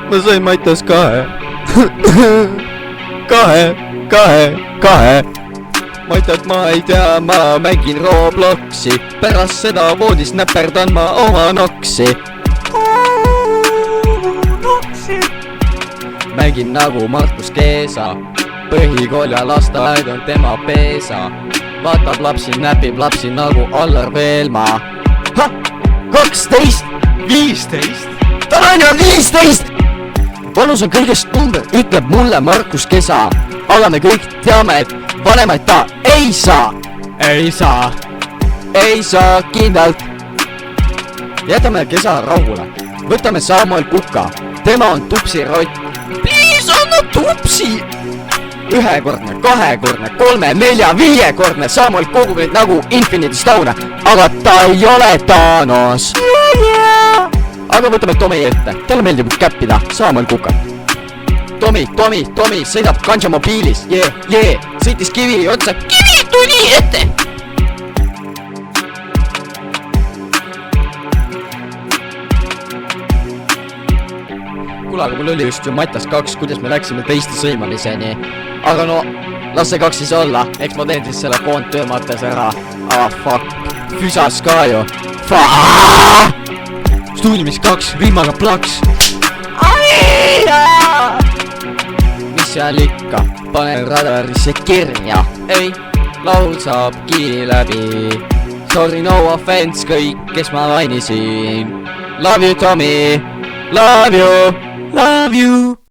ma sain Mattias 2. Mattias, ma ei tea, ma mängin Robloksi, pärast seda voodis näperdan ma oma noksi. Mängin nagu Markus Keesa, põhikool ja lasteaed on tema peesa. Vaatab lapsi, näpib lapsi nagu Allar Veelma. 12, 15, tal on ju 15! Vanus on kõigest number, ütleb mulle Markus Kesa. Aga me kõik teame, et vanemaid ta ei saa. Ei saa kindlalt. Jätame Kesa rahule. Võtame Samuel Kuka. Tema on tupsirott. Please, anna tupsi! Ühekordne, kahekordne, 3, 4, 5-kordne Samuel kogub neid nagu Infinity Stone. Aga ta ei ole Thanos. Aga võtame Tomi ette. Talle meeldib käppida Samuel Kukat. Tomi sõidab Kanja mobiilis. Sõitis kivi otsa. Kivi tuli ette! Kuule, aga mul oli just ju Mattias 2, kuidas me läksime teiste sõimamiseni. Aga no, las see 2 siis olla. Eks ma teen siis selle koondtöö Mattias ära. Fuck. Füsas ka ju. Stuudiumis 2, rihmaga plaks. Mis seal ikka? Panen radarisse kirja. Ei, laul saab kiiri läbi. Sorry, no offense kõik, kes ma mainisin. Love you, Tommy. Love you.